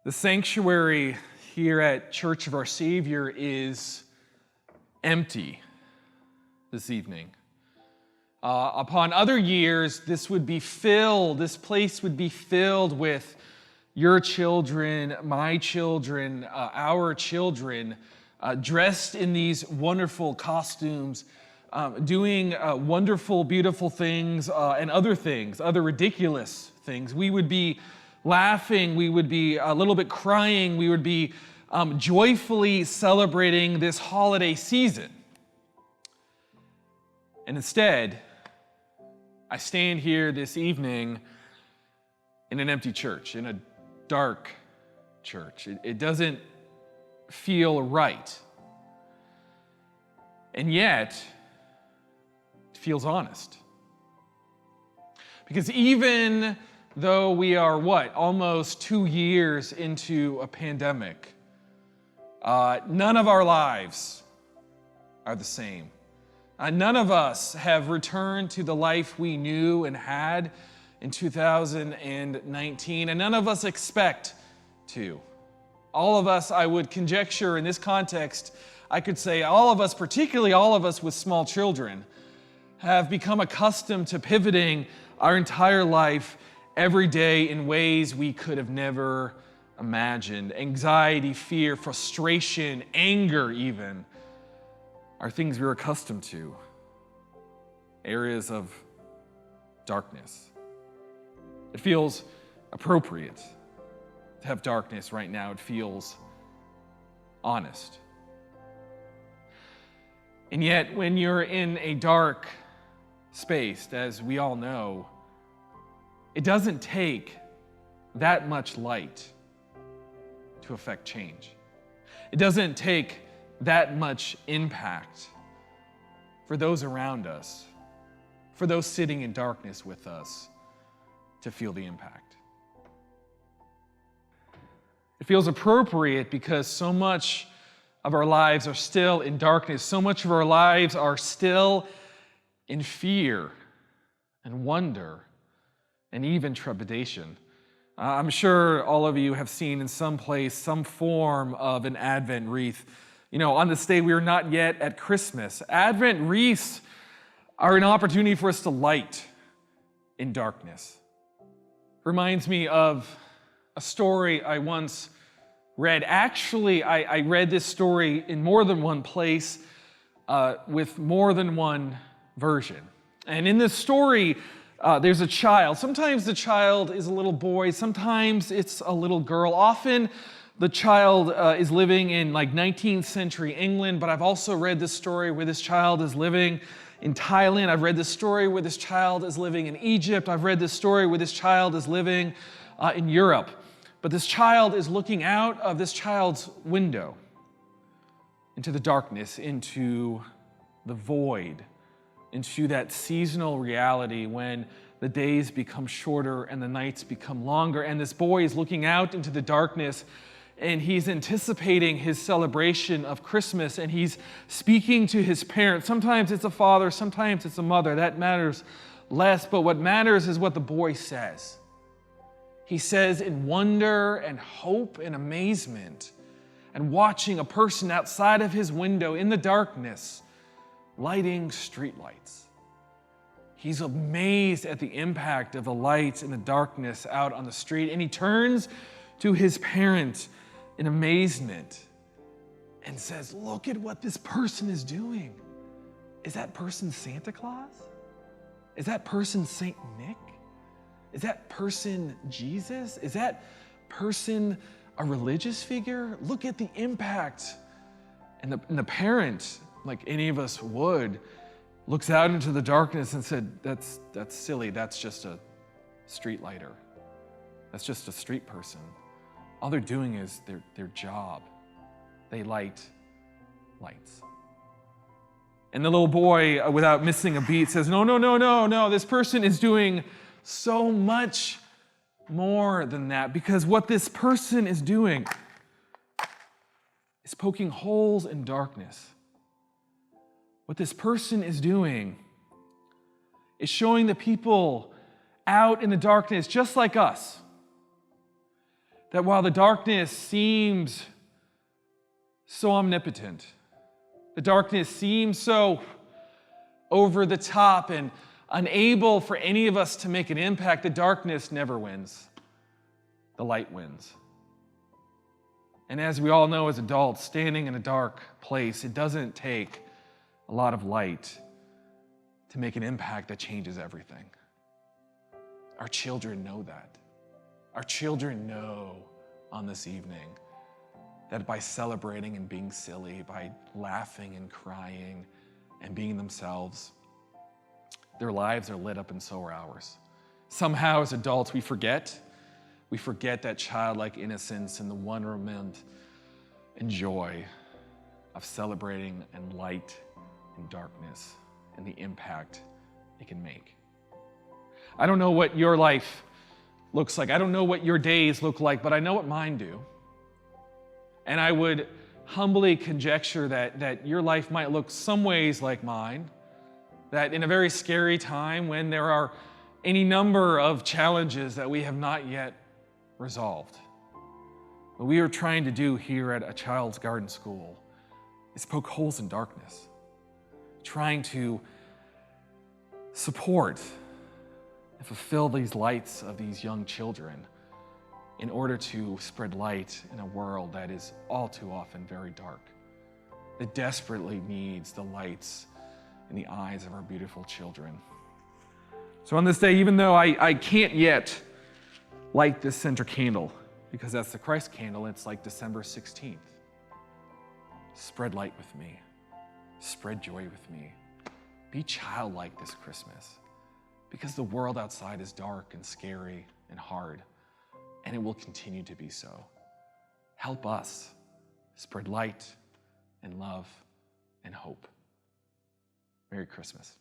The sanctuary here at Church of Our Savior is empty this evening. Upon other years, this place would be filled with your children, my children, our children, dressed in these wonderful costumes, doing wonderful, beautiful things, and other ridiculous things. We would be laughing, we would be a little bit crying, we would be joyfully celebrating this holiday season. And instead, I stand here this evening in an empty church, in a dark church. It doesn't feel right. And yet, it feels honest. Because even though we are, almost 2 years into a pandemic, none of our lives are the same. None of us have returned to the life we knew and had in 2019, and none of us expect to. All of us, I would conjecture in this context, I could say all of us, particularly all of us with small children, have become accustomed to pivoting our entire life every day in ways we could have never imagined. Anxiety, fear, frustration, anger even are things we're accustomed to. Areas of darkness. It feels appropriate to have darkness right now. It feels honest. And yet, when you're in a dark space, as we all know, it doesn't take that much light to affect change. It doesn't take that much impact for those around us, for those sitting in darkness with us, to feel the impact. It feels appropriate because so much of our lives are still in darkness. So much of our lives are still in fear and wonder and even trepidation. I'm sure all of you have seen in some place some form of an Advent wreath. You know, on this day, we are not yet at Christmas. Advent wreaths are an opportunity for us to light in darkness. Reminds me of a story I once read. Actually, I read this story in more than one place with more than one version. And in this story, there's a child. Sometimes the child is a little boy. Sometimes it's a little girl. Often the child is living in 19th century England, but I've also read this story where this child is living in Thailand. I've read this story where this child is living in Egypt. I've read this story where this child is living in Europe. But this child is looking out of this child's window into the darkness, into the void, into that seasonal reality when the days become shorter and the nights become longer. And this boy is looking out into the darkness, and he's anticipating his celebration of Christmas, and he's speaking to his parents. Sometimes it's a father, sometimes it's a mother. That matters less, but what matters is what the boy says. He says in wonder and hope and amazement, and watching a person outside of his window in the darkness lighting streetlights. He's amazed at the impact of the lights in the darkness out on the street, and he turns to his parent in amazement and says, "Look at what this person is doing. Is that person Santa Claus? Is that person Saint Nick? Is that person Jesus? Is that person a religious figure? Look at the impact." And the parent, like any of us would, looks out into the darkness and said, that's silly. That's just a street lighter. That's just a street person. All they're doing is their job. They light lights. And the little boy, without missing a beat, says, no. This person is doing so much more than that, because what this person is doing is poking holes in darkness. What this person is doing is showing the people out in the darkness, just like us, That while the darkness seems so omnipotent, the darkness seems so over the top and unable for any of us to make an impact, the darkness never wins. The light wins. And as we all know as adults, standing in a dark place, it doesn't take a lot of light to make an impact that changes everything. Our children know that. Our children know on this evening that by celebrating and being silly, by laughing and crying and being themselves, their lives are lit up and so are ours. Somehow as adults we forget that childlike innocence and the wonderment and joy of celebrating and light and darkness and the impact it can make. I don't know what your life looks like. I don't know what your days look like, but I know what mine do. And I would humbly conjecture that your life might look some ways like mine, that in a very scary time when there are any number of challenges that we have not yet resolved. What we are trying to do here at a child's garden school is poke holes in darkness, trying to support and fulfill these lights of these young children in order to spread light in a world that is all too often very dark, that desperately needs the lights in the eyes of our beautiful children. So on this day, even though I can't yet light this center candle, because that's the Christ candle, it's like December 16th. Spread light with me. Spread joy with me. Be childlike this Christmas, because the world outside is dark and scary and hard, and it will continue to be so. Help us spread light and love and hope. Merry Christmas.